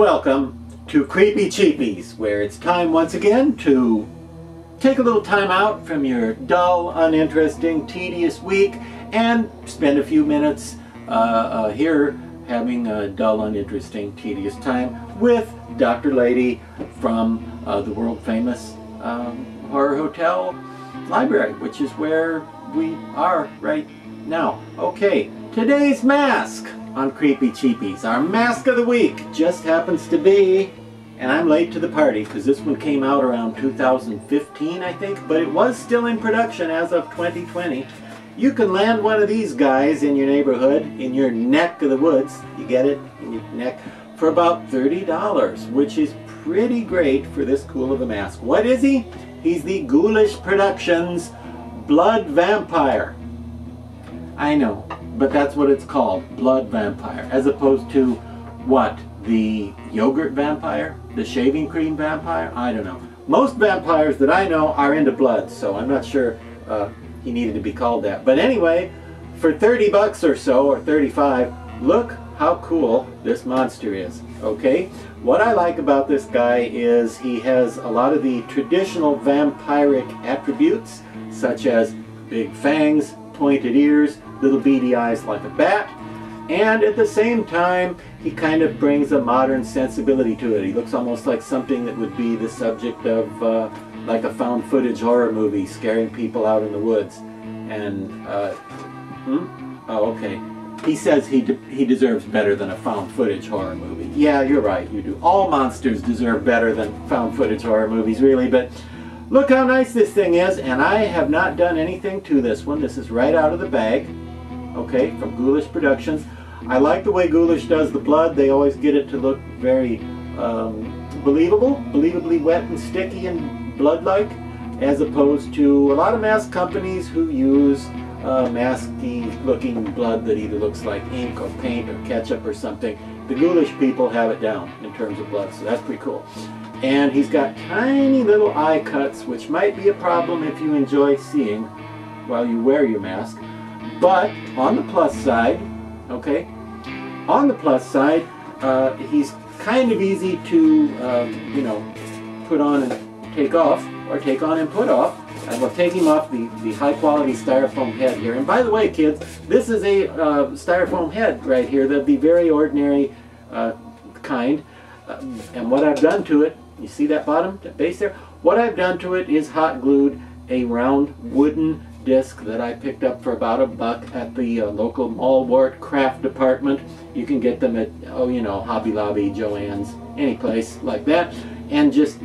welcome to Creepy Cheapies, where it's time once again to take a little time out from your dull, uninteresting, tedious week and spend a few minutes here having a dull, uninteresting, tedious time with Dr. Lady from the world-famous Horror Hotel Library, which is where we are right now. Okay, today's mask on Creepy Cheapies. Our mask of the week just happens to be, and I'm late to the party because this one came out around 2015, I think, but it was still in production as of 2020. You can land one of these guys in your neighborhood, in your neck of the woods, you get it, in your neck, for about $30, which is pretty great for this cool of a mask. What is he? He's the Ghoulish Productions Blood Vampire. I know, but that's what it's called, Blood Vampire, as opposed to what? The yogurt vampire? The shaving cream vampire? I don't know. Most vampires that I know are into blood, so I'm not sure he needed to be called that. But anyway, for 30 bucks or so, or 35, look how cool this monster is, okay? What I like about this guy is he has a lot of the traditional vampiric attributes, such as big fangs, pointed ears, little beady eyes like a bat, and at the same time he kind of brings a modern sensibility to it. He looks almost like something that would be the subject of like a found footage horror movie scaring people out in the woods. And oh, okay, he says he deserves better than a found footage horror movie. Yeah, you're right, you do. All monsters deserve better than found footage horror movies, really. But look how nice this thing is, and I have not done anything to this one. This is right out of the bag, okay, from Ghoulish Productions. I like the way Ghoulish does the blood. They always get it to look very believably wet and sticky and blood-like, as opposed to a lot of mask companies who use masky-looking blood that either looks like ink or paint or ketchup or something. The Ghoulish people have it down in terms of blood, so that's pretty cool. And he's got tiny little eye cuts, which might be a problem if you enjoy seeing while you wear your mask. But on the plus side, okay, on the plus side, he's kind of easy to, you know, put on and take off, or take on and put off. And we'll take him off the high-quality Styrofoam head here. And by the way, kids, this is a Styrofoam head right here, the very ordinary kind. And what I've done to it, you see that bottom, that base there? What I've done to it is hot glued a round wooden disc that I picked up for about $1 at the local Malwart craft department. You can get them at, oh, you know, Hobby Lobby, Joann's, any place like that. And just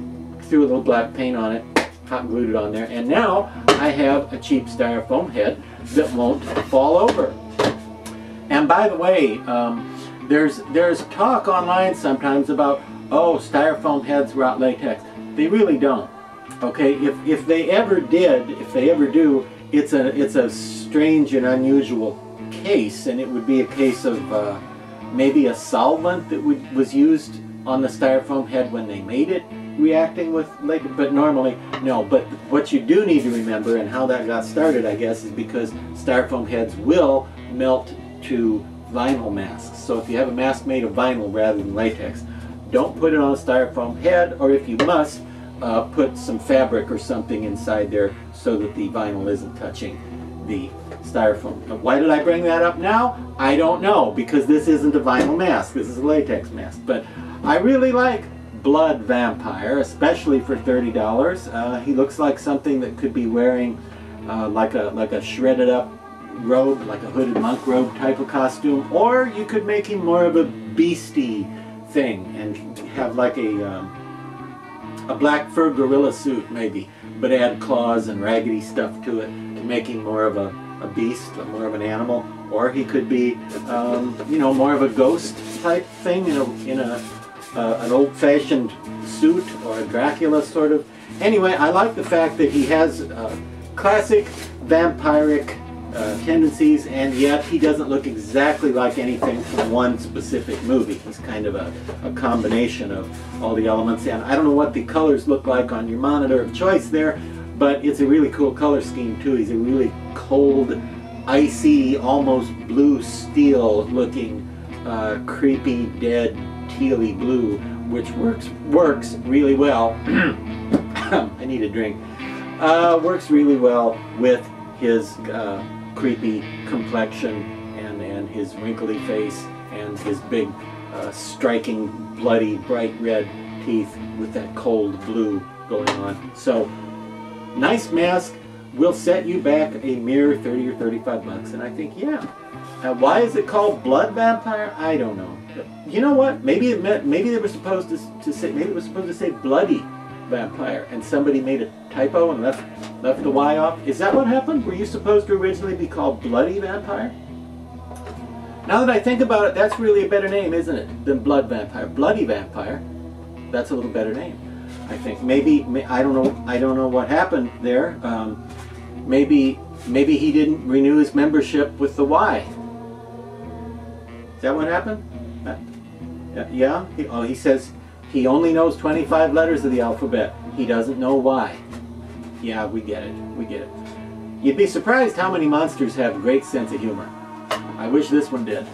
threw a little black paint on it, hot glued it on there. And now I have a cheap Styrofoam head that won't fall over. And by the way, there's talk online sometimes about, oh, Styrofoam heads without latex. They really don't. Okay, if they ever did, if they ever do, it's a strange and unusual case, and it would be a case of maybe a solvent that was used on the Styrofoam head when they made it, reacting with latex, but normally no. But what you do need to remember, and how that got started, I guess, is because Styrofoam heads will melt to vinyl masks. So if you have a mask made of vinyl rather than latex, don't put it on a Styrofoam head, or if you must, put some fabric or something inside there so that the vinyl isn't touching the Styrofoam. Why did I bring that up now? I don't know, because this isn't a vinyl mask, this is a latex mask. But I really like Blood Vampire, especially for $30. He looks like something that could be wearing like a shredded up robe, like a hooded monk robe type of costume, or you could make him more of a beastie thing and have like a black fur gorilla suit maybe, but add claws and raggedy stuff to it to make him more of a beast, more of an animal. Or he could be, you know, more of a ghost type thing in an old-fashioned suit, or a Dracula sort of. Anyway, I like the fact that he has classic vampiric tendencies, and yet he doesn't look exactly like anything from one specific movie. He's kind of a combination of all the elements, and I don't know what the colors look like on your monitor of choice there, but it's a really cool color scheme too. He's a really cold, icy, almost blue steel looking creepy dead tealy blue, which works really well. I need a drink. Works really well with his creepy complexion and his wrinkly face and his big striking bloody bright red teeth with that cold blue going on. So nice mask, will set you back a mere 30 or 35 bucks, and I think, yeah. Why is it called Blood Vampire? I don't know. You know what? Maybe it meant, maybe they were supposed to say, maybe it was supposed to say Bloody Vampire, and somebody made a typo and left the Y off. Is that what happened? Were you supposed to originally be called Bloody Vampire? Now that I think about it, that's really a better name, isn't it, than Blood Vampire? Bloody Vampire. That's a little better name, I think. Maybe I don't know what happened there. Maybe he didn't renew his membership with the Y. Is that what happened? Yeah. He says he only knows 25 letters of the alphabet. He doesn't know why. Yeah, we get it. We get it. You'd be surprised how many monsters have a great sense of humor. I wish this one did.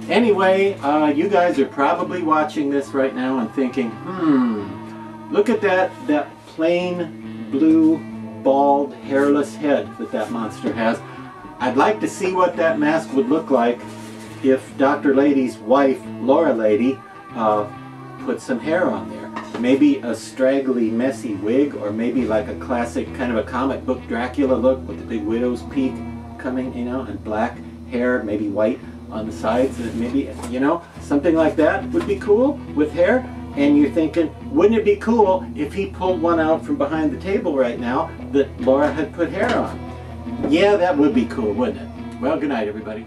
Anyway, you guys are probably watching this right now and thinking, look at that plain blue, bald, hairless head that monster has. I'd like to see what that mask would look like if Dr. Lady's wife, Laura Lady, put some hair on there. Maybe a straggly, messy wig, or maybe like a classic kind of a comic book Dracula look with the big widow's peak coming, you know, and black hair, maybe white on the sides, and maybe, you know, something like that would be cool with hair. And you're thinking, wouldn't it be cool if he pulled one out from behind the table right now that Laura had put hair on? Yeah, that would be cool, wouldn't it? Well, good night, everybody.